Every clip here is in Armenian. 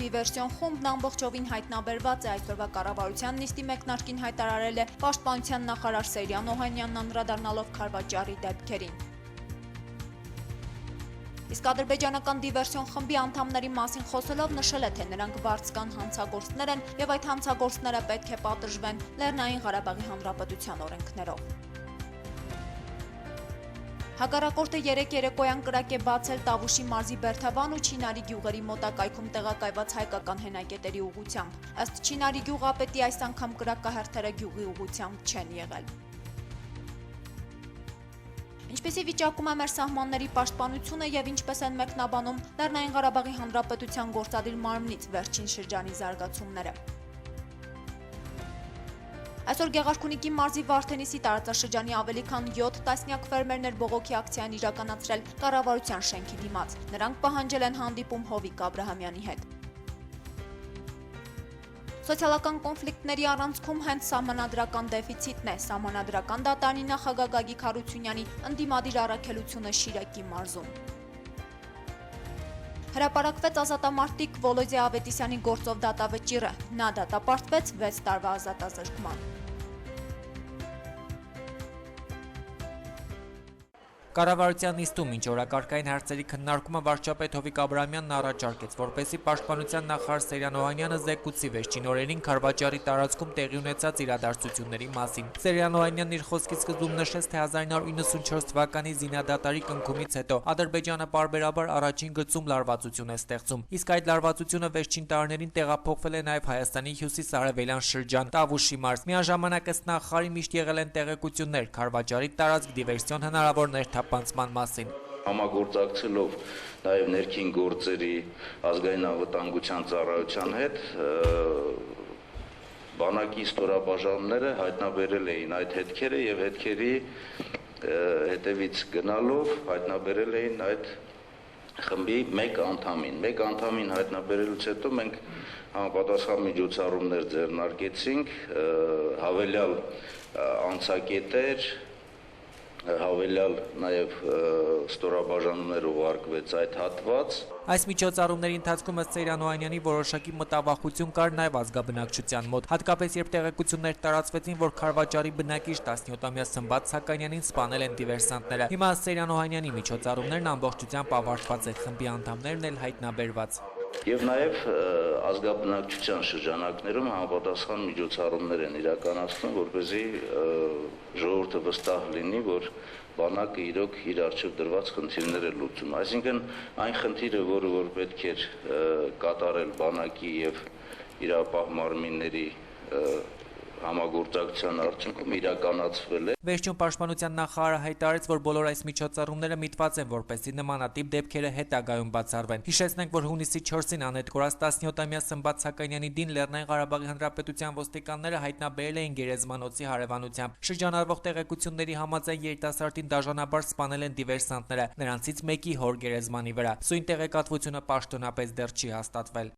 դիվերսիոն խումբն ամբողջովին հայտնաբերված է այսօրվա կառավարության նիստի մեկնարկին հայտարարել է Պաշտպանության նախարար Սեյրան Օհանյանն անդրադառնալով Քարվաճարի դեպքերին։ Իսկ ադրբեջանական դիվերսիոն խմբի անդամների մասին խոսելով նշել է, թե նրանք վարձկան հանցագործներ են եւ այդ հանցագործները պետք է պատժվեն Լեռնային Ղարաբաղի Հանրապետության օրենքներով։ Հակառակորդը երեկոյան կրակ է բացել Տավուշի մարզի Բերթավան ու Չինարի գյուղերի մոտակայքում տեղակայված հայկական հենակետերի ուղղությամբ։ Ըստ Չինարի գյուղապետի այս անգամ կրակահերթերը գյուղի ուղղությամբ չեն եղել։ Ինչպիսի վիճակում է մեր սահմանների պաշտպանությունը եւ ինչպես են մեկնաբանում Լեռնային Ղարաբաղի Հանրապետության գործադիր մարմնից վերջին շրջանի զարգացումները։ Այսօր Գեղարքունիքի մարզի Վարդենիսի տարածաշրջանի ավելի քան 7 տասնյակ ֆերմերներ բողոքի ակցիան իրականացրել կառավարության շենքի դիմաց։ Նրանք պահանջել են հանդիպում Հովիկ Աբրահամյանի հետ։ Սոցիալական կոնֆլիկտների առանցքում հենց սահմանադրական դեֆիցիտն է, սահմանադրական դատարանի նախագահ Գագիկ Հարությունյանի ընդդիմադիր առաքելությունը Շիրակի մարզում։ Հրապարակվեց ազատամարտիկ Վոլոդիա Ավետիսյանի գործով դատավճիռը, նա դատապարտվեց 6 տարվա ազատազրկման։ Կառավարության նիստում մինչ օրակարգային հարցերի քննարկումը վարչապետ Հովիկ Աբրահամյանն առաջարկեց, որպեսզի Պաշտպանության նախարար Սեյրան Օհանյանը զեկուցի վերջին օրերին Քարվաճարի տարածքում տեղի ունեցած իրադարձությունների մասին։ Սեյրան Օհանյանն իր խոսքի սկզբում նշեց, թե 1994 թվականի զինադատարի կնքումից հետո Ադրբեջանը պարբերաբար առաջին գծում լարվածություն է ստեղծում, իսկ այդ լարվածությունը վերջին տարիներին տեղափոխվել է նաև Հայաստանի հյուսիս-արևելյան շրջան, Տավուշի մարզ։ Միաժամանակ ըստ նախարարի միշտ եղել են տեղեկություններ Քարվաճարի տարածք դիվերսիոն հնարավոր ներթափանցման մասին։ Համագործակցելով նաև ներքին գործերի ազգային անվտանգության ծառայության հետ բանակի ստորաբաժանումները հայտնաբերել էին այդ հետքերը եւ հետքերի հետևից գնալով հայտնաբերել էին այդ խմբի մեկ անդամին հայտնաբերելուց հետո մենք համապատասխան միջոցառումներ ձեռնարկեցինք, հավելյալ անցակետեր, հավելյալ նաև ստորաբաժանումներ ուղարկվեց այդ հատված։ Այս միջոցառումների ընթացքում ըստ Սեյրան Օհանյանի որոշակի մտավախություն կար նաև ազգաբնակչության մոտ, հատկապես երբ տեղեկություններ տարածվեցին, որ Քարվաճարի բնակիչ 17-ամյա Սմբատ Սաքանյանին սպանել են դիվերսանտները։ Հիմա ըստ Սեյրան Օհանյանի միջոցառումներն ամբողջությամբ ավարտված են, խմբի անդամներն էլ հայտնաբերված։ Եվ նաև ազգաբնակչության շրջանակներում համապատասխան միջոցառումներ են իրականացնում, որպեսզի ժողովուրդը վստահ լինի, որ բանակը իրոք իր առջև դրված խնդիրները լուծում։ Այսինքն այն խնդիրը, որ պետք էր կատարել բանակի եւ իրապահ մարմինների համագործակցության արդյունքում իրականացվել է։ Վերջում Պաշտպանության նախարարը հայտարարեց, որ բոլոր այս միջոցառումները միտված են, որպեսզի նմանատիպ դեպքերը հետագայում բացառվեն։ Հիշեցնենք, որ հունիսի 4-ին անհետ կորած 17-ամյա Սմբատ Սաքանյանի դին Լեռնային Ղարաբաղի Հանրապետության ոստիկանները հայտնաբերել էին գերեզմանոցի հարևանությամբ։ Շրջանառվող տեղեկությունների համաձայն երիտասարդին դաժանաբար սպանել են դիվերսանտները, նրանցից մեկի հոր գերեզմանի վրա։ Սույն տեղեկատվությունը պաշտոնապես դեռ չի հաստատվել։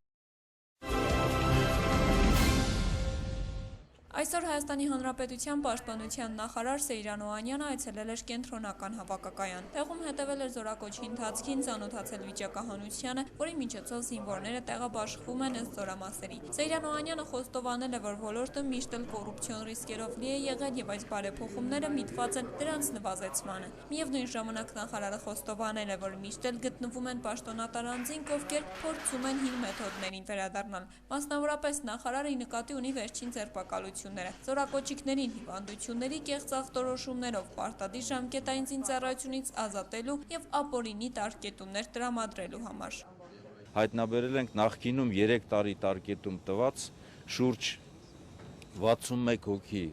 Այսօր Հայաստանի Հանրապետության պաշտպանության նախարար Սեյրան Օհանյանը այցելել էր կենտրոնական հավաքակայան։ Տեղում հետևել էր զորակոչի ընթացքին, ծանոթացել վիճակահանությանը, որի միջոցով զինվորները տեղաբաշխվում են ըստ զորամասերի։ Սեյրան Օհանյանը խոստովանել է, որ ոլորտը միշտ էլ կոռուպցիոն ռիսկերով լի է եղել եւ այս բարեփոխումները միտված են դրանց նվազեցմանը։ Միևնույն ժամանակ նախարարը խոստովանել է, որ միշտ էլ գտնվում են պաշտոնատար անձինք, ովքեր փորձում են հին մեթոդներին վերադառնալ։ Մասնավորապես նախարարը նկատի ունի վերջին ձերբակալությունը զորակոչիկներին հիվանդությունների կեղծ ախտորոշումներով պարտադիր ժամկետային զինծառայությունից ազատելու եւ ապօրինի տարկետումներ տրամադրելու համար։ Հայտնաբերել ենք նախկինում 3 տարի տարկետում տված շուրջ 61 հոգի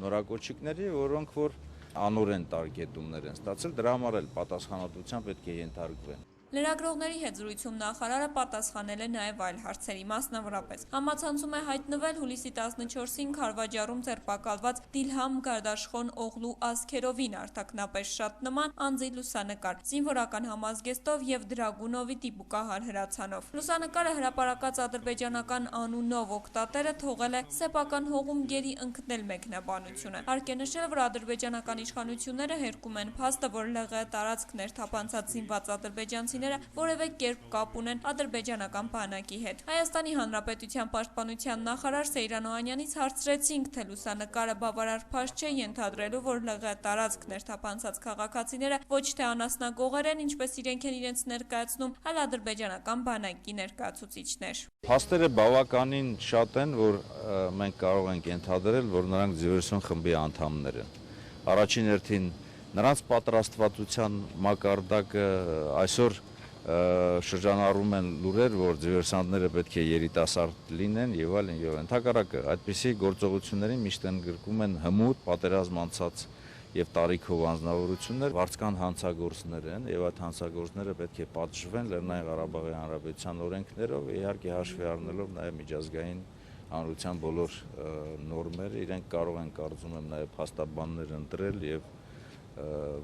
նորակոչիկների, որոնք որ անօրեն տարկետումներ են ստացել, դրա համար էլ պատասխանատվության պետք է ենթարկվեն։ Լրագրողների հետ զրույցում նախարարը պատասխանել է նաև այլ հարցերի, մասնավորապես համացանցում է հայտնվել հուլիսի 14-ին Քարվաճարում ձերբակալված Դիլհամ Գարդաշխոն Օղլու Ասքերովին արտաքնապես շատ նման անձի լուսանկար, զինվորական համազգեստով եւ Դրագունովի տիպուկահար հրացանով։ Լուսանկարը հրապարակած ադրբեջանական անունով օգտատերը թողել է սեփական հողում գերի ընկնել մեկնաբանությունը։ Հարկ է նշել, որ ադրբեջանական իշխանությունները հերկում են փաստը, որ ԼՂ տարածքներ թափանցած զինված ադրբեջանցի քաղաքացիները որևէ կերպ կապ ունեն ադրբեջանական բանակի հետ։ Հայաստանի Հանրապետության պաշտպանության նախարար Սեյրան Օհանյանից հարցրեցինք, թե լուսանկարը բավարար փաստ չէ ենթադրելու, որ ԼՂ տարածք ներթափանցած քաղաքացիները ոչ թե անասնագողեր են, ինչպես իրենք են իրենց ներկայացնում, այլ ադրբեջանական բանակի ներկայացուցիչներ։ Փաստերը բավականին շատ են, որ մենք կարող ենք ենթադրել, որ նրանք ձիվերսուն խմբի անդամներ են։ Առաջին հերթին նրանց պատրաստվածության մակարդակը այսօր շրջանառում են լուրեր, որ ձիվերսանտները պետք է երիտասարդ լինեն եւ այլն եւ այլն։ Ընդհակառակը այդպիսի գործողություններին միշտ ընդգրկում են հմուտ պատերազմ անցած եւ տարիքով անձնավորություններ, վարձկան հանցագործներ են եւ այդ հանցագործները պետք է պատժվեն Լեռնային Ղարաբաղի Հանրապետության օրենքներով, իհարկե հաշվի առնելով նաեւ միջազգային հանրության բոլոր նորմերը, իրենք կարող են կարծում եմ նաեւ փաստաբաններ ընտրել եւ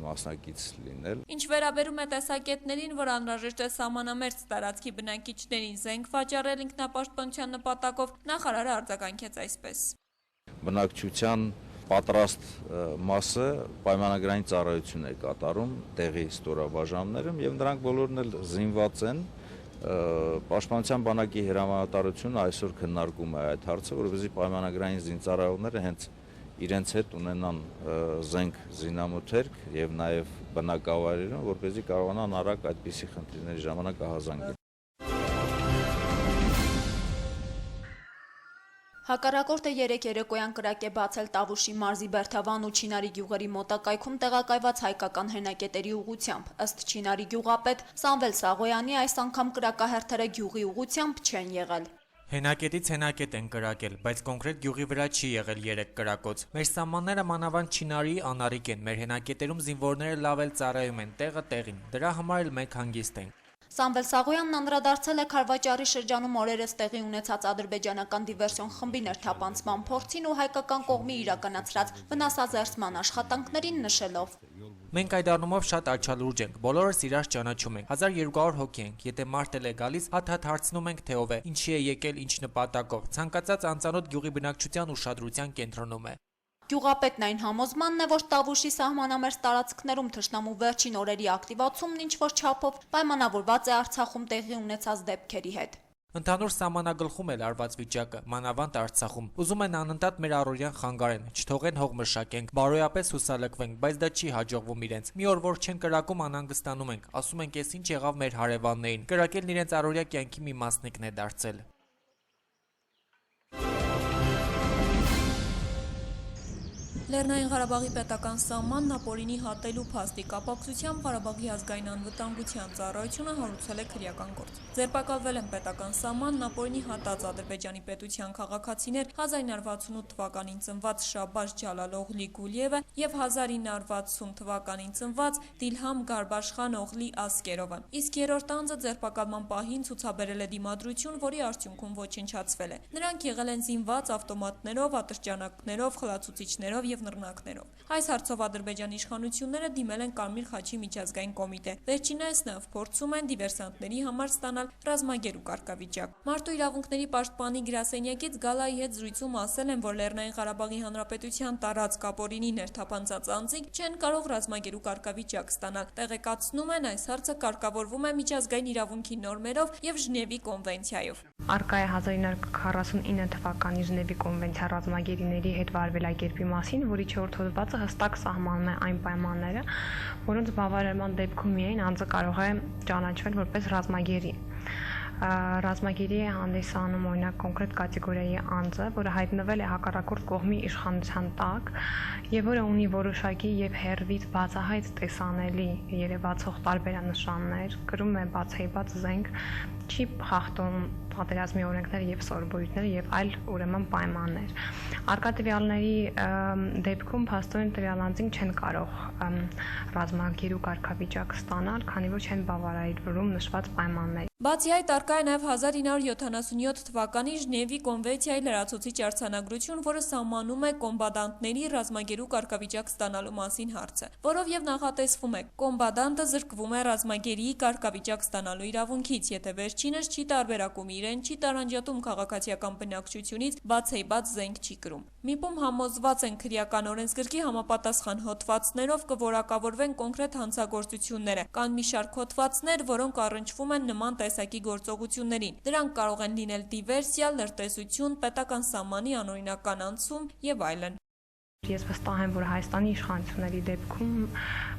մասնակից լինել։ Ինչ վերաբերում է տեսակետներին, որ անհրաժեշտ է սահմանամերձ տարածքի բնակիչներին զենք վաճառել ինքնապաշտպանության նպատակով, նախարարը արձագանքեց այսպես. Բնակչության պատրաստ մասը պայմանագրային ծառայություն է կատարում տեղի ստորաբաժանումներում եւ նրանք բոլորն էլ զինված են։ Պաշտպանության բանակի հրամանատարությունը այսօր քննարկում է այդ հարցը, որովհետեւ պայմանագրային զինծառայողները հենց իրենց հետ ունենան զենք զինամթերք եւ նաեւ բնակավայրերում, որպեսզի կարողանան արագ այդպիսի խնդիրների ժամանակ ահազանգել։ Հակառակորդը երեկ երեկոյան կրակ է բացել Տավուշի մարզի Բերթավան ու Չինարի գյուղերի մոտակայքում տեղակայված հայկական հենակետերի ուղղությամբ։ Ըստ Չինարի գյուղապետ Սամվել Սաղոյանի այս անգամ կրակահերթերը գյուղի ուղղությամբ չեն եղել։ Հենակետից հենակետ են կրակել, բայց կոնկրետ գյուղի վրա չի եղել 3 կրակոց։ Մեր սահմանները մանավանդ Չինարի անարիք են, մեր հենակետերում զինվորները լավ էլ ծառայում են, տեղը տեղին, դրա համար էլ մենք հանգիստ ենք։ Սամվել Սաղոյանն անդրադարձել է Քարվաճարի շրջանում օրերս տեղի ունեցած ադրբեջանական դիվերսիոն խմբի ներթափանցման փորձին ու հայկական կողմի իրականացրած վնասազերծման աշխատանքներին նշելով. Մենք այդ առումով շատ աչալուրջ ենք, բոլորս իրար ճանաչում ենք, 1200 հոգի ենք, եթե մարդ էլ է գալիս, հատ հարցնում ենք, թե ով է, ինչի է եկել, ինչ նպատակով, ցանկացած անծանոթ գյուղի բնակչության ուշադրության կենտրոնում է։ Գյուղապետն այն համոզմանն է, որ Տավուշի սահմանամերձ տարածքներում թշնամու վերջին օրերի ակտիվացումն ինչ-որ չափով պայմանավորված է Արցախում տեղի ունեցած դեպքերի հետ։ Ընդհանուր սահմանագլխում էլ արված վիճակը, մանավանդ Արցախում, ուզում են անընդհատ մեր առօրյան խանգարեն, չթողեն հող մշակենք, բարոյապես հուսալքվենք, բայց դա չի հաջողվում իրենց։ Մի օր որ չեն կրակում անհանգստանում ենք, ասում ենք, ես ինչ եղավ մեր հարևաններին, կրակելն իրենց առօրյա կյանքի մի մասնիկն է դարձել։ Լեռնային Ղարաբաղի պետական սահմանն ապօրինի հատելու փաստի կապակցությամբ Ղարաբաղի ազգային անվտանգության ծառայությունը հարուցել է քրեական գործ։ Ձերբակալվել են պետական սահմանն ապօրինի հատած Ադրբեջանի պետության քաղաքացիներ 1968 թվականին ծնված Շաբաշ Ջալալօղլի Գուլիևը եւ 1960 թվականին ծնված Դիլհամ Գարբաշխան Օղլի Ասկերովը։ Իսկ երրորդ անձը ձերբակալման պահին ցուցաբերել է դիմադրություն, որի արդյունքում ոչնչացվել է։ Նրանք եղել են զինված ավտոմատներով, ատրճանակներով, խլացուցիչներով եւ նռնակներով։ Այս հարցով Ադրբեջանի իշխանությունները դիմել են Կարմիր խաչի միջազգային կոմիտե։ Վերջիններս նաև փորձում են դիվերսանտների համար ստանալ ռազմագերու կարգավիճակ։ Մարդու իրավունքների պաշտպանի գրասենյակից Գալայի հետ զրույցում ասել են, որ Լեռնային Ղարաբաղի Հանրապետության տարածք ապօրինի ներթափանցած անձինք չեն կարող ռազմագերու կարգավիճակ ստանալ։ Տեղեկացնում են, այս հարցը կարգավորվում է միջազգային իրավունքի նորմերով եւ Ժնևի կոնվենցիայով։ Արկա է 1949 թվականի Ժնևի կոնվենցիա ռազմագերիների հետ վարվելակերպի մասին, որի 4-րդ հոդվածը հստակ սահմանում է այն պայմանները, որոնց բավարարման դեպքում միայն անձը կարող է ճանաչվել որպես ռազմագերի։ Ռազմագերի է հանդիսանում օրինակ կոնկրետ կատեգորիայի անձը, որը հայտնվել է հակառակորդ կողմի իշխանության տակ եւ որը ունի որոշակի եւ հերվից բացահայտ տեսանելի երևացող տարբերանշաններ, կրում է բացահայտված զենք, չի խախտում պատերազմի օրենքները եւ սովորույթները եւ այլ ուրեմն պայմաններ։ Արկա տվյալների դեպքում փաստորեն տվյալ անձին չեն կարող ռազմագերու կարգավիճակ ստանալ, քանի որ չեն բավարարվում նշված պայմաններ։ Բացի այդ, արկա է նաև 1977 թվականի Ժնևի կոնվենցիայի լրացուցիչ արձանագրություն, որը սահմանում է կոմբատանտների ռազմագերու կարգավիճակ ստանալու մասին հարցը, որով եւ նախատեսվում է կոմբատանտը զրկվում է ռազմագերի կարգավիճակ ստանալու իրավունքից, եթե վերջինս չի տարբերակում իր իրեն չի տարանջատում քաղաքացիական բնակչությունից, բացեիբաց զենք չի կրում։ ՄԻՊ-ում համոզված են քրեական օրենսգրքի համապատասխան հոդվածներով կորակավորվեն կոնկրետ հանցագործությունները։ Կան մի շարք հոդվածներ, որոնք առնչվում են նման տեսակի գործողություններին։ Դրանք կարող են լինել դիվերսիա, լրտեսություն, պետական սահմանի անօրինական անցում եւ այլն։ Ես վստահ եմ, որ Հայաստանի իշխանությունների դեպքում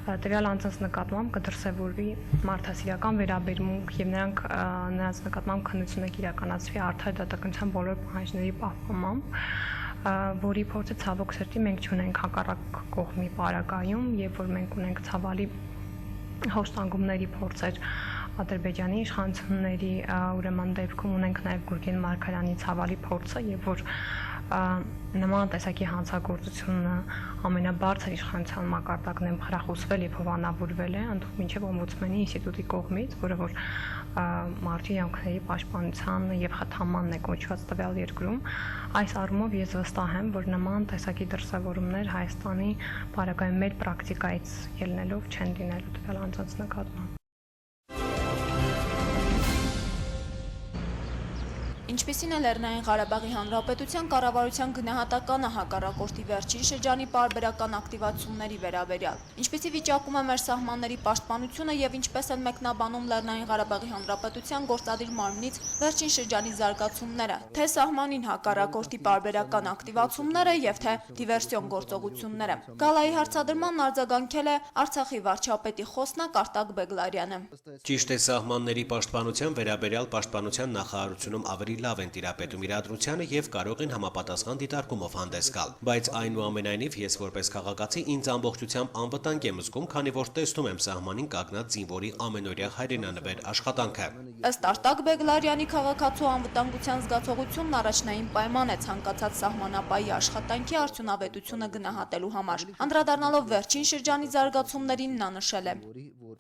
տվյալ անձանց նկատմամբ կդրսևորվի մարդասիրական վերաբերմունք եւ նրանց նկատմամբ քննությունը կիրականացվի արդար դատականության բոլոր պահանջների պահպանմամբ, որի փորձը ցավոք սրտի մենք չունենք հակառակ կողմի պարագայում եւ որ մենք ունենք ցավալի հոստանգումների փորձեր Ադրբեջանի իշխանությունների ուրեմն դեպքում ունենք նաև Գուրգեն Մարգարյանի ցավալի փորձը եւ որ նման տեսակի հանցագործությունը ամենաբարձր իշխանության մակարդակներում խրախուսվել եւ հովանավորվել է ընդհանուր մինչեւ օմբուդսմենի ինստիտուտի կողմից, որը որ մարդու իրավունքների պաշտպանության եւ խթանմանն է կոչված տվյալ երկրում, այս առումով ես վստահ եմ, որ նման տեսակի դրսևորումներ Հայաստանի բարակայում մեր պրակտիկայից ելնելով չեն լինելու տվյալ անձանց նկատմամբ։ Ինչպիսին է Լեռնային Ղարաբաղի Հանրապետության կառավարության գնահատականը հակառակորդի վերջին շրջանի պարբերական ակտիվացումների վերաբերյալ։ Ինչպիսի վիճակում է մեր սահմանների պաշտպանությունը եւ ինչպես են մեկնաբանում Լեռնային Ղարաբաղի Հանրապետության գործադիր մարմնից վերջին շրջանի զարգացումները, թե սահմանին հակառակորդի պարբերական ակտիվացումները եւ թե դիվերսիոն գործողությունները։ Գալայի հարցադրման արձագանքել է Արցախի վարչապետի խոսնակ Արտակ Բեգլարյանը։ Ճիշտ է, սահմանների պաշտպանության վերաբերյալ պաշտպանության նախարարությունում ավելի լավ են տիրապետում իրադրությանը եւ կարող են համապատասխան դիտարկումով հանդես գալ, բայց այնուամենայնիվ ես որպես քաղաքացի ինձ ամբողջությամբ անվտանգ եմ զգում, քանի որ տեսնում եմ սահմանին կանգնած զինվորի ամենօրյա հայրենանվեր աշխատանքը։ Ըստ Արտակ Բեգլարյանի քաղաքացու անվտանգության զգացողությունն առաջնային պայման է ցանկացած սահմանապահի աշխատանքի արդյունավետությունը գնահատելու համար։ Անդրադառնալով վերջին շրջանի զարգացումներին նա նշել է.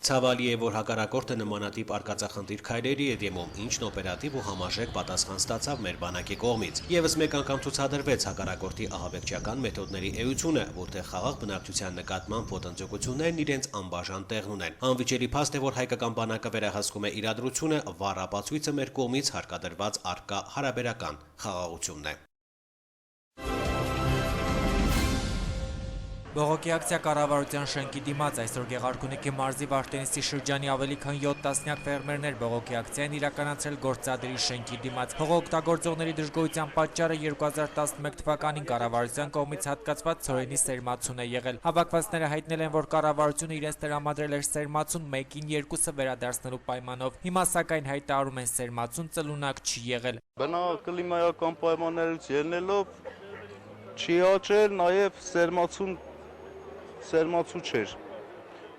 Ցավալի է, որ հակառակորդը նմանատիպ արկածախնդիր քայլերի է դիմում, ինչն օպերատիվ ու համաժեք պատասխան ստացավ մեր բանակի կողմից։ Եվս մեկ անգամ ցուցադրվեց հակառակորդի ահաբեկչական մեթոդների էությունը, որտեղ խաղաղ բնակչության նկատմամբ ոտնձգություններն իրենց անբաժան տեղն ունեն։ Անվիճելի փաստ է, որ հայկական բանակը վերահսկում է իրադրությունը, վառ ապացույցը մեր կողմից հարկադրված արկա հարաբերական խաղաղությունն է։ Բողոքի ակցիա կառավարության շենքի դիմաց այսօր Գեղարքունիքի մարզի Վարդենիսի շրջանի ավելի քան 7 տասնյակ ֆերմերներ բողոքի ակցիան իրականացրել գործադրի շենքի դիմաց։ Հողօգտագործողների դժգոհության պատճառը 2011 թվականին կառավարության կողմից հատկացված ցորենի սերմացուն է եղել։ Հավաքվածները հայտնել են, որ կառավարությունը իրենց տրամադրել էր սերմացուն 1-ին 2-ը վերադարձնելու պայմանով։ Հիմա սակայն հայտարարում են սերմացուն ծլունակ չի եղել։ Բնավ կլիմայական պայմաններից ելնելով չի աճել, նաև սերմացու չէր,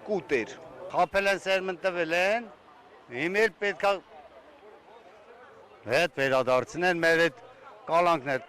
կուտ էր։ Խապել են սերմն տվել են, հիմա էլ պետք է հետ վերադարձնեն մեր այդ կալանքներ։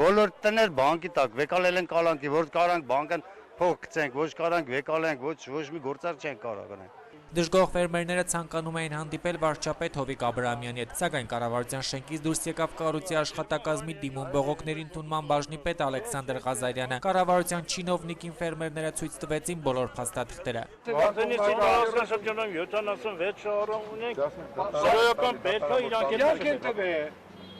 Բոլոր տներ բանկի տակ, վեկալել են կալանքի, որ կարանք բանկն փող գցենք, ոչ կարանք վեկալենք, ոչ մի գործար չենք կարող անենք։ Դժգոհ ֆերմերները ցանկանում էին հանդիպել վարչապետ Հովիկ Աբրահամյանի հետ, սակայն կառավարության շենքից դուրս եկավ կառույցի աշխատակազմի դիմում բողոքների ընդունման բաժնի պետ Ալեքսանդր Ղազարյանը։ Կառավարության չինովնիկին ֆերմերները ցույց տվեցին բոլոր փաստաթղթերը։ Վարդենիսի տարածաշրջանում 76 առում ունենք, սարոյական պետք է իրանք են տվել։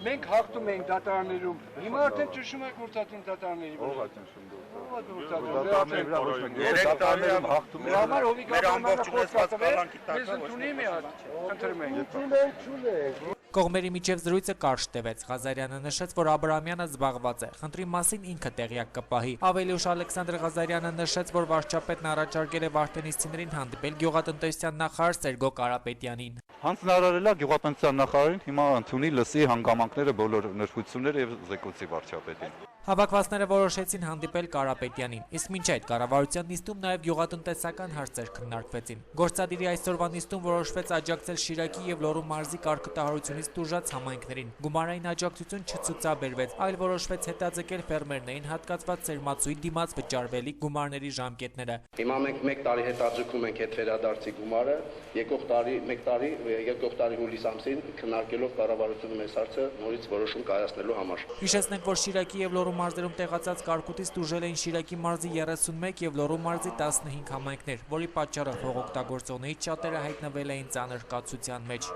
Մենք հաղթում ենք դատարաններում, հիմա արդեն ճշում ենք գործածում դատարանների վրա։ Ո՞վ է ճշում դատարանների վրա։ 3 տարիներում հաղթում ենք։ Համար Հովիկ Աբրահամյանը խոսքացավ, mēs ընդունի մի հատ, խնդրում ենք։ Կողմերի միջև զրույցը կարճ տևեց։ Ղազարյանը նշեց, որ Աբրահամյանը զբաղված է, խնդրի մասին ինքը տեղյակ կպահի։ Ավելի ուշ Ալեքսանդր Ղազարյանը նշեց, որ վարչապետն առաջարկել է վարդենիսցիներին հանդիպել գյուղատնտեսության նախարար Սերգո Կարապետյանին։ Հանձնարարել է գյուղատնտեսության նախարարին, հիմա ընդունի լսի հանգամանքները բոլոր նրբությունները եւ զեկուցի վարչապետին։ Հավաքվածները որոշեցին հանդիպել Կարապետյանին, իսկ մինչ այդ կառավարության նիստում նաև գյուղատնտեսական հարցեր քննարկվեցին։ Գործադիրի այսօրվա նիստում որոշվեց աջակցել Շիրակի եւ Լոռու մարզի կարգտահարությունից տուժած համայնքներին։ Գումարային աջակցություն չցուցաբերվեց, այլ որոշվեց հետաձգել ֆերմերներին հատկացված սերմացուի դիմաց վճարվելիք գումարների ժամկետները։ Հիմա մենք 1 տարի հետաձգում ենք այդ վերադարձի գումարը, եկող տարի հուլիս ամսին քննարկելով կառավարությունը մեծ հարցը նորից որոշում կայացնելու համար։ Հիշեցնենք, որ Շիրակի եւ Լոռու մարզերում տեղացած կարկուտից տուժել էին Շիրակի մարզի 31 եւ Լոռու մարզի 15 համայնքներ, որի պատճառով հողօգտագործողներից շատերը հայտնվել էին ծանր կացության մեջ։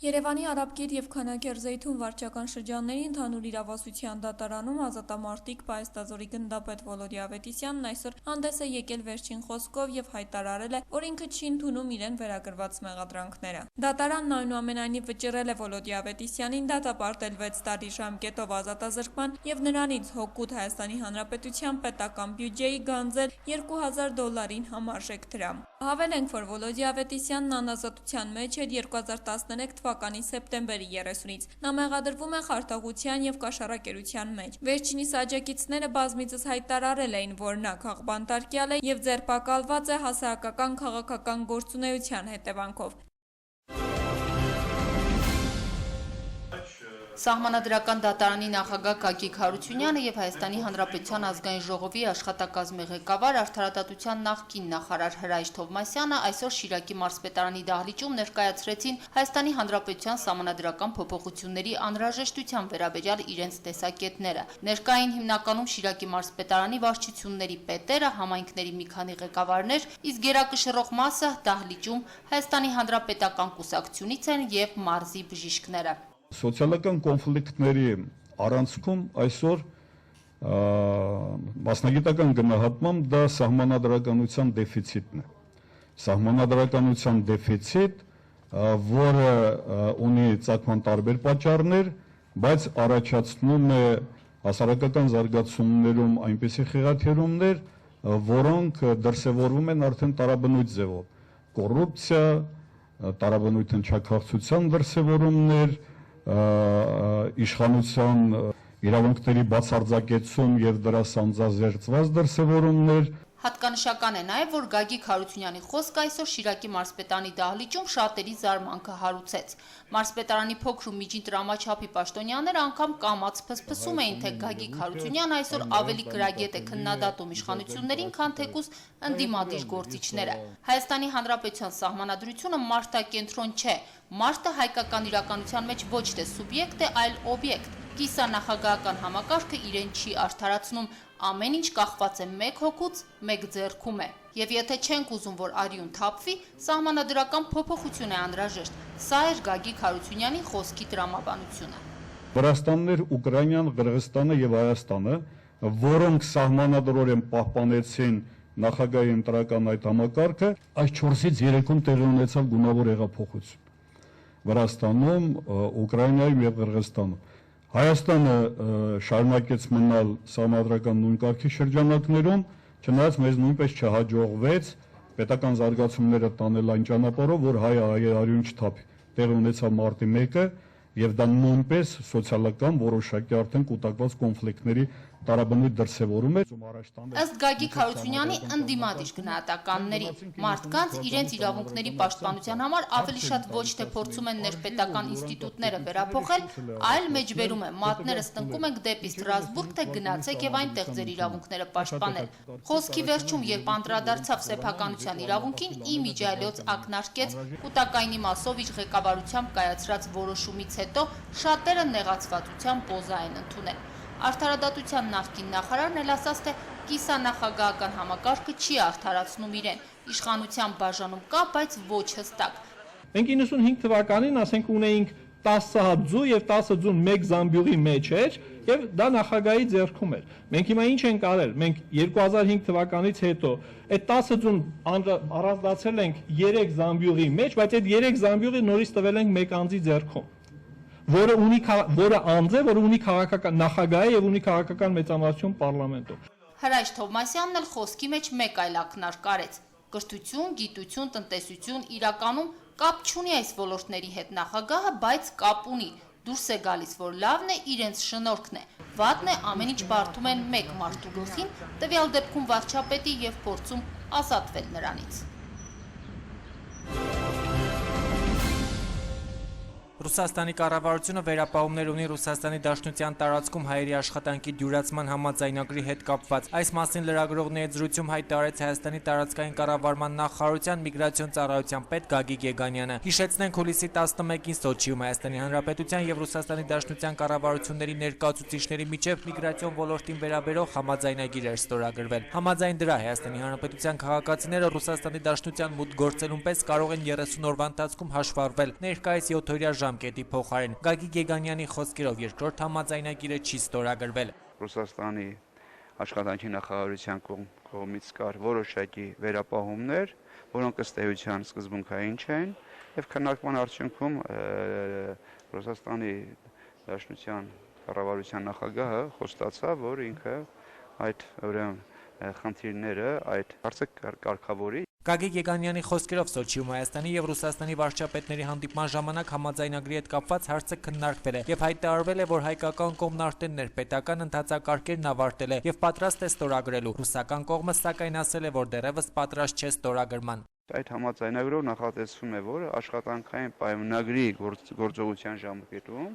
Երևանի Արաբկիր և Քանաքերզեյթուն վարչական շրջանների ընդհանուր իրավասության դատարանում ազատամարտիկ Պայստազորի գնդապետ Վոլոդի Ավետիսյանն այսօր հանդես է եկել վերջին խոսքով և հայտարարել է, որ ինքը չի ընդունում իրեն վերագրված մեղադրանքները։ Դատարանն այնուամենայնիվ վճռել է Վոլոդի Ավետիսյանին դատապարտել 6 տարի ժամկետով ազատազրկման և նրանից հօգուտ Հայաստանի Հանրապետության պետական բյուջեի գանձել $2000 համարժեք դրամ։ Հավելենք, որ Վոլոդի Ավետիսյանն անազատության մեջ էր 2013 թվականի սեպտեմբերի 30-ից։ Նա մեղադրվում է խարդախության և կաշառակերության մեջ։ Վերջինիս աջակիցները բազմիցս հայտարարել էին, որ նա քաղբանտարկյալ է և ձերբակալված է հասարակական քաղաքական գործունեության հետևանքով։ Սահմանադրական դատարանի նախագահ Գագիկ Հարությունյանը և Հայաստանի Հանրապետության ազգային ժողովի աշխատակազմի ղեկավար արդարադատության նախկին նախարար Հրայր Թովմասյանը այսօր Շիրակի մարզպետարանի դահլիճում ներկայացրեցին Հայաստանի Հանրապետության սահմանադրական փոփոխությունների անհրաժեշտության վերաբերյալ իրենց տեսակետները։ Ներկային հիմնականում Շիրակի մարզպետարանի վարչությունների պետերը, համայնքների մի քանի ղեկավարներ, իսկ գերակշռող մասը դահլիճում Հայաստանի Հանրապետական կուսակցությունից են և մարզի բժիշկները։ Սոցիալական կոնֆլիկտների առանցքում այսօր մասնագիտական գնահատմամբ դա սահմանադրականության դեֆիցիտն է։ Սահմանադրականության դեֆիցիտ, որը ունի ծագման տարբեր պատճառներ, բայց առաջացնում է հասարակական զարգացումներում այնպիսի խեղաթյուրումներ, որոնք դրսևորվում են արդեն տարաբնույթ ձևով։ Կոռուպցիա, տարաբնույթ հնչակցության դրսևորումներ, իշխանության իրավունքների բացարձակեցում և դրա սանձազերծված դրսևորումներ։ Հատկանշական է նաև, որ Գագիկ Հարությունյանի խոսքը այսօր Շիրակի մարզպետարանի դահլիճում շատերի զարմանքը հարուցեց։ Մարզպետարանի փոքր ու միջին տրամաչափի պաշտոնյաները անգամ կամաց փսփսում էին, թե Գագիկ Հարությունյանը այսօր ավելի գրագետ է քննադատում իշխանություններին, քան թեկուզ ընդդիմադիր գործիչները։ Հայաստանի Հանրապետության սահմանադրությունը մարդակենտրոն չէ։ Մարդը հայկական իրականության մեջ ոչ թե սուբյեկտ է, այլ օբյեկտ։ Կիսանախագահական համակարգը իրեն չի արդարացնում, ամեն ինչ կախված է մեկ հոգուց, մեկ ձեռքում է։ Եվ եթե չենք ուզում, որ արյուն թափվի, սահմանադրական փոփոխություն է անհրաժեշտ։ Սա էր Գագիկ Հարությունյանի խոսքի տրամաբանությունը։ Վրաստաններ, Ուկրաինան, Qırğızstանը և Հայաստանը, որոնք սահմանադրորեն պահպանեցին նախագահի ընտրական այդ համակարգը, այս 4-ից 3-ում տեղի ունեցավ գունավոր հեղափոխություն։ Վրաստանում, Ուկրաինայում և Qırğızstանում։ Հայաստանը շարունակեց մնալ սահմանադրական նույն կարգի շրջանակներում, չնայած մեզ նույնպես չհաջողվեց պետական զարգացումները տանել այն ճանապարհով, որ հայ արյուն չթափի։ Տեղի ունեցավ մարտի 1-ը եւ դա նույնպես սոցիալական որոշակի արդեն կուտակված կոնֆլիկտների տարաբնույթ դրսևորում է։ Ըստ Գագիկ Հարությունյանի ընդդիմադիր գնահատականների, մարդկանց իրենց իրավունքների պաշտպանության համար ավելի շատ ոչ թե փորձում են ներպետական ինստիտուտները վերափոխել, այլ մեջբերում է մատներս տնկում ենք դեպի Ստրասբուրգ, թե գնացեք եւ այնտեղ ձեր իրավունքները պաշտպանել։ Խոսքի վերջում, երբ անդրադարձավ սեփականության իրավունքին, իմիջիայլոց ակնարկեց կൂട്ടակայինի մասով իր ղեկավարությամբ կայացրած որոշումից հետո շատերը նեղացվածության պոզա են ընդունել։ Արդարադատության նախկին նախարարն էլ ասաց, թե կիսանախագահական համակարգը չի արդարացնում իրեն, իշխանության բաժանում կա, բայց ոչ հստակ։ Մենք 95 թվականին, ասենք, ունեինք 10 հատ ձու եւ 10 ձուն մեկ զամբյուղի մեջ էր եւ դա նախագահի ձեռքում էր։ Մենք հիմա ինչ ենք արել։ Մենք 2005 թվականից հետո այդ 10 ձուն առանձնացրել ենք 3 զամբյուղի մեջ, բայց այդ 3 զամբյուղի նորից տվել ենք մեկ անձի ձեռքում, որը անձ է, որը ունի քաղաքական նախագահ է եւ ունի քաղաքական մեծամասնություն պարլամենտում։ Հրայր Թովմասյանն էլ խոսքի մեջ մեկ այլ ակնարկ արեց։ Կրթություն, գիտություն, տնտեսություն իրականում կապ չունի այս ոլորտների հետ նախագահը, բայց կապ ունի։ Դուրս է գալիս, որ լավն է իրենց շնորհքն է։ Վատն է ամեն ինչ բարդում են մեկ մարդու գլխին, տվյալ դեպքում վարչապետի եւ փորձում ազատվել նրանից։ Ռուսաստանի կառավարությունը վերապահումներ ունի Ռուսաստանի Դաշնության տարածքում հայերի աշխատանքի դյուրացման համաձայնագրի հետ կապված։ Այս մասին լրագրողների զրույցում հայտարարեց Հայաստանի տարածքային կառավարման նախարարության միգրացիոն ծառայության պետ Գագիկ Եգանյանը։ Հիշեցնենք, հուլիսի 11-ին Սոչիում Հայաստանի Հանրապետության եւ Ռուսաստանի Դաշնության կառավարությունների ներկայացուցիչների միջև միգրացիոն ոլորտին վերաբերող համաձայնագիր էր ստորագրվել։ Համաձայն դրա Հայաստանի Հանրապետության քաղաքացիները Ռուսաստանի Դաշնության մուտք գործելուն պես կարող են 30 օրվա ընթացքում հաշվառվել։ Ներկայիս 7-օրյա ժամկետի փոխարեն։ Գագիկ Եգանյանի խոսքերով երկրորդ համաձայնագիրը չի ստորագրվել։ Ռուսաստանի աշխատանքի նախարարության կողմից կար որոշակի վերապահումներ, որոնք ըստ էության սկզբունքային չեն, եւ քննարկման արդյունքում Ռուսաստանի Դաշնության կառավարության նախագահը խոստացավ, որ ինքը այդ խնդիրները, այդ հարցը կարգավորի։ Գագիկ Եգանյանի խոսքերով Սոչիում Հայաստանի եւ Ռուսաստանի վարչապետների հանդիպման ժամանակ համաձայնագրի հետ կապված հարցը քննարկվել է եւ հայտարարվել է, որ հայկական կողմն արդեն ներպետական ընթացակարգերն ավարտել է եւ պատրաստ է ստորագրելու։ Ռուսական կողմը սակայն ասել է, որ դեռևս պատրաստ չէ ստորագրման։ Այդ համաձայնագրով նախատեսվում է, որ աշխատանքային պայմանագրի գործողության ժամկետում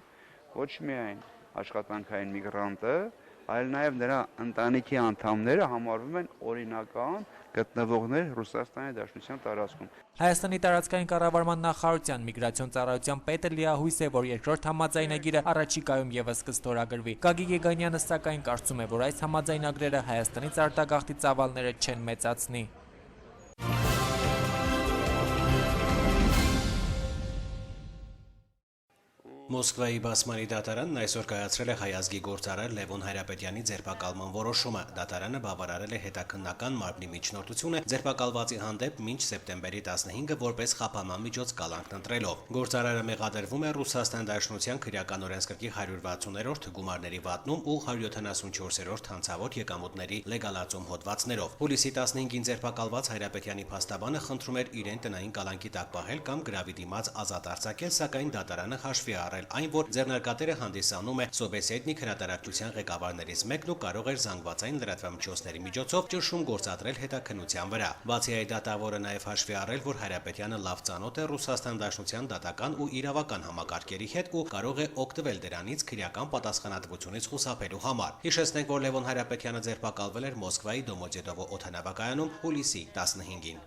ոչ միայն աշխատանքային միգրանտը, այլ նաև նրա ընտանիքի անդամները համարվում են օրինական գտնվողներ Ռուսաստանի Դաշնության տարածքում։ Հայաստանի տարածքային կառավարման նախարարության միգրացիոն ծառայության պետը լիահույս է, որ երկրորդ համաձայնագիրը առաջիկայում եւս կստորագրվի։ Գագիկ Եգանյանը սակայն կարծում է, որ այս համաձայնագրերը Հայաստանից արտագաղթի ծավալները չեն մեծացնի։ Մոսկվայի բասմանի դատարանն այսօր կայացրել է հայ ազգի գործարար Լևոն Հայրապետյանի ձերբակալման որոշումը։ Դատարանը բավարարել է հետաքննական մարմնի միջնորդությունը ձերբակալվածի հանդեպ մինչ սեպտեմբերի 15-ը որպես խափանման միջոց կալանքն ընտրելով։ Գործարարը մեղադրվում է Ռուսաստան Դաշնության քրեական օրենսգրքի 160-րդ գումարների վատնում ու 174-րդ հանցավոր եկամուտների լեգալացում հոդվածներով։ Հուլիսի 15-ին ձերբակալված Հայրապետյանի փաստաբանը խնդրում էր իրեն տնային կալանքի տակ պահել կամ գրավի դիմաց ազատ արձակել, սակայն դատարանը հաշվի առել այն, որ ձեռնարկատերը հանդիսանում է Սովեսետնիկ հրատարակչության ղեկավարներից մեկն ու կարող էր զանգվածային լրատվամիջոցների միջոցով ճնշում գործադրել հետաքննության վրա։ Բացի այդ, դատավորը նաև հաշվի առել, որ Հայրապետյանը լավ ծանոթ է Ռուսաստան Դաշնության դատական ու իրավական համակարգերի հետ ու կարող է օգտվել դրանից քրեական պատասխանատվությունից խուսափելու համար։ Հիշեցնենք, որ Լևոն Հայրապետյանը ձերբակալվել էր Մոսկվայի Դոմոդեդովո օդանավակայանում հուլիսի 15-ին։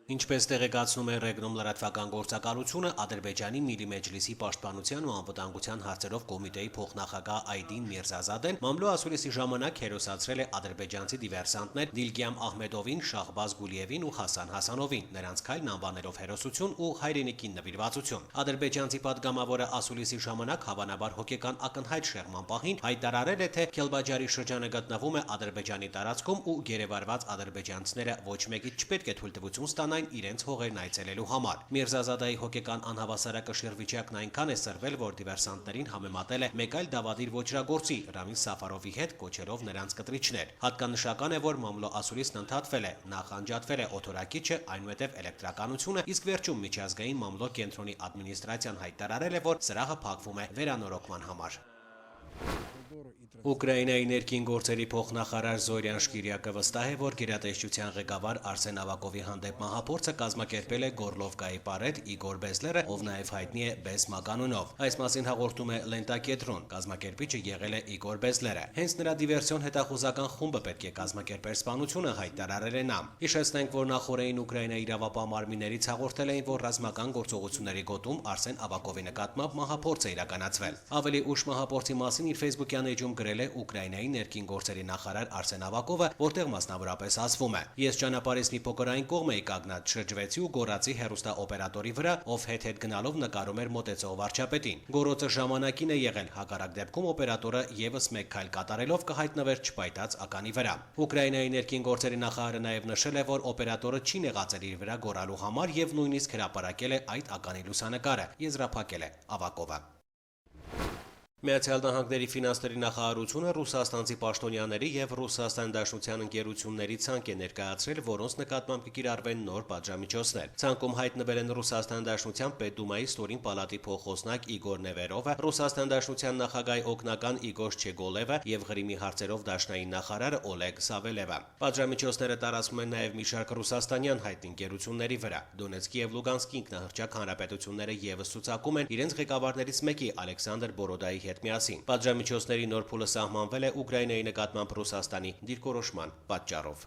Ինչպես տեղեկացնում է Ռեգնում լրատվական գործակալությունը, Ադրբեջանի Միլի Մեջլիսի պաշտպանության ու անվտանգության հարցերով կոմիտեի փոխնախագահ Այդին Միրզազադեն մամլո ասուլիսի ժամանակ հերոսացրել է ադրբեջանցի դիվերսանտներ Դիլգյամ Ահմեդովին, Շահբազ Գուլիևին ու Հասան Հասանովին, նրանց քայլն անվանելով հերոսություն ու հայրենիքին նվիրվածություն։ Ադրբեջանցի падգամավորը ասուլիսի ժամանակ հավանաբար հոգեկան ակնհայտ շեղման պահին հայտարարել է, թե Քելբաջարի շրջանը գտնվում է Ադրբեջանի տարածքում ու գերեվարված ադրբեջանցիները ոչ մեկից չպետք է թույլտվություն ստանան իրենց հողերն այցելելու համար։ Միրզազադայի հոգեկան անհավասարակշիռ վիճակն այնքան է սրվել, որ դիվերսանտներին համեմատել է մեկ այլ դավադիր ոճրագործի Ռամիլ Սաֆարովի հետ, կոչելով նրանց կտրիչներ։ Հատկանշական է, որ մամլո ասուլիսն ընդհատվել է, նախ անջատվել է օթորակիչը, այնուհետև էլեկտրականությունը, իսկ վերջում միջազգային մամլո կենտրոնի ադմինիստրացիան հայտարարել է, որ սրահը փակվում է վերանորոգման համար։ Ուկրաինայի ներքին գործերի փոխնախարար Զորյան Շկիրյակը վստահ է, որ գերատեսչության ղեկավար Արսեն Ավակովի հանդեպ մահափորձը կազմակերպել է Գորլովկայի պարետ Իգոր Բեզլերը, ով նաև հայտնի է Բես Մականունով։ Այս մասին հաղորդում է Լենտակետրոն, կազմակերպիչը եղել է Իգոր Բեզլերը։ Հենց նրա դիվերսիոն հետախուզական խումբը պետք է կազմակերպեր սպանությունը, հայտարարել է նա։ Հիշեցնենք, որ նախորդին Ուկրաինայի իրավապահ մարմիններից հաղորդել էին, որ ռազմական գործողությունների գոտում Արսեն Ավակովի նկատմամբ մահափորձ է իրականացվել։ Ավելի ուշ մահափորձի մասին իր Facebook-յան էջում գրել է Ուկրաինայի ներքին գործերի նախարար Արսեն Ավակովը, որտեղ մասնավորապես ասվում է. «Ես ճանապարհից մի փոքրային կողմ էի կանգնած, շրջվեցի ու գոռացի հեռուստաօպերատորի վրա, ով հետ գնալով նկարում էր մոտեցող վարչապետին։ Գոռոցը ժամանակին է եղել, հակառակ դեպքում օպերատորը եւս մեկ քայլ կատարելով կհայտնվեր չպայտած ականի վրա»։ Ուկրաինայի ներքին գործերի նախարարը նաև նշել է, որ օպերատորը չի նեղացել իր վրա գոռալու համար եւ նույնիսկ հրապարակել է այդ ականի լուսանկարը, եզրափակել է Ավակովը։ Միացյալ Նահանգների ֆինանսների նախարարությունը ռուսաստանցի պաշտոնյաների եւ Ռուսաստան Դաշնության ընկերությունների ցանկ է ներկայացրել, որոնց նկատմամբ կկիրառվեն նոր պատժամիջոցներ։ Ցանկում հայտնվել են Ռուսաստան Դաշնության Պետդումայի ստորին պալատի փոխոսնակ Իգոր Նևերովը, Ռուսաստան Դաշնության նախագահի օգնական Իգոր Չեգոլևը եւ Ղրիմի հարցերով դաշնային նախարար Օլեգ Սավելևը։ Պատժամիջոցները տարածվում են նաեւ մի շարք ռուսաստանյան հայտնի ընկերությունների վրա։ Դոնեցկի եւ Լուգանսկի ինքնահռչակ հանրապետությունները եւս ցուցակում են իրենց ղեկավարներից մեկի Ալեքսանդր Բորոդայի հետ միասին։ Պատժամիջոցների նոր փուլը սահմանվել է Ուկրաինայի նկատմամբ Ռուսաստանի դիրքորոշման պատճառով։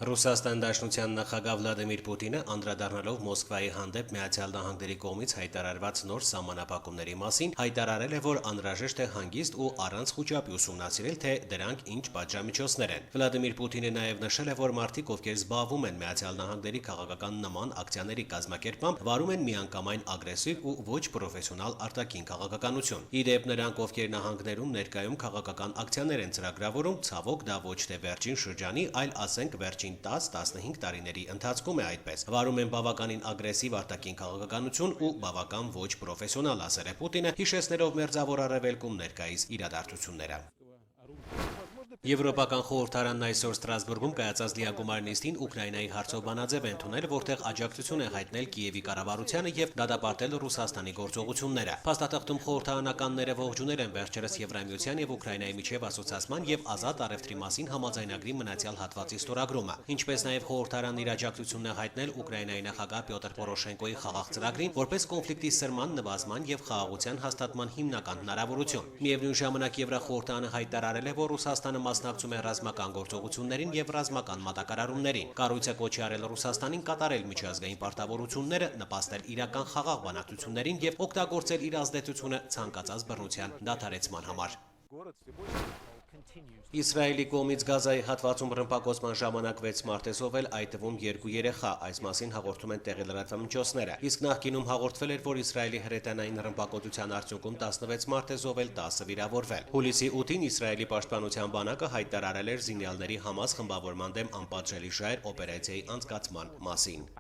Ռուսաստան Դաշնության նախագահ Վլադիմիր Պուտինը անդրադառնալով Մոսկվայի հանդեպ Միացյալ Նահանգների կողմից հայտարարված նոր սահմանափակումների մասին հայտարարել է, որ անհրաժեշտ է հանգիստ ու առանց խուճապի ուսումնասիրել, թե դրանք ինչ պատժամիջոցներ են։ Վլադիմիր Պուտինը նաև նշել է, որ մարդիկ, ովքեր զբաղվում են Միացյալ Նահանգների քաղաքական նման ակցիաների կազմակերպմամբ, վարում են միանգամայն ագրեսիվ ու ոչ պրոֆեսիոնալ արտաքին քաղաքականություն։ Ի դեպ, նրանք, ովքեր նահանգներում ներկայում քաղաքական ակցիաներ են ծրագրավորում, ցավոք դա ոչ թե վերջին շրջանի, այլ ասենք վերջին 10-15 տարիների ընթացքում է այդպես։ Վարում են բավականին ագրեսիվ արտաքին քաղաքականություն ու բավական ոչ պրոֆեսիոնալ, ասել է Պուտինը, հիշեցնելով Մերձավոր Արևելքում ներկայիս իրադարձությունները։ Եվրոպական խորհրդարանն այսօր Ստրասբուրգում կայացած լիագումար նիստին Ուկրաինայի հարցով բանաձև է ընդունել, որտեղ աջակցություն է հայտնել Կիևի կառավարությանը եւ դատապարտել Ռուսաստանի գործողությունները։ Փաստաթղթում խորհրդարանականները ողջունել են վերջերս Եվրամիության եւ Ուկրաինայի միջև ասոցիացման եւ ազատ առևտրի մասին համաձայնագրի մնացյալ հատվածի ստորագրումը, ինչպես նաեւ խորհրդարանն իր աջակցությունն է հայտնել Ուկրաինայի նախագահ Պյոտր Պորոշենկոյի խաղաղ ծրագրին, որպես կոնֆլիկտի սրման, նվազման եւ խաղաղության հաստատման հիմնական հնարավորություն։ Միևնույն ժամանակ Եվրախորհրդարանը հայտարարել է, որ Ռուսաստանը մասնակցում է ռազմական գործողություններին եւ ռազմական մատակարարումներին։ Կառույցը կոչ է արել Ռուսաստանին կատարել միջազգային պարտավորությունները, նպաստել իրական խաղաղ բանակցություններին եւ օգտագործել իր ազդեցությունը ցանկացած բռնության դադարեցման համար։ Իսրայելի կողմից Գազայի հատվածում ռմբակոծման ժամանակ 6 մարդ է զոհվել, այդ թվում 2 երեխա, այս մասին հաղորդում են տեղի լրատվամիջոցները։ Իսկ նախկինում հաղորդվել էր, որ Իսրայելի հրետանային ռմբակոծության արդյունքում 16 մարդ է զոհվել, 10 վիրավորվել։ Հուլիսի 8-ին Իսրայելի պաշտպանության բանակը հայտարարել էր զինյալների Համաս խմբավորման դեմ անպատժելի ժայռ օպերացիայի անցկացման մասին։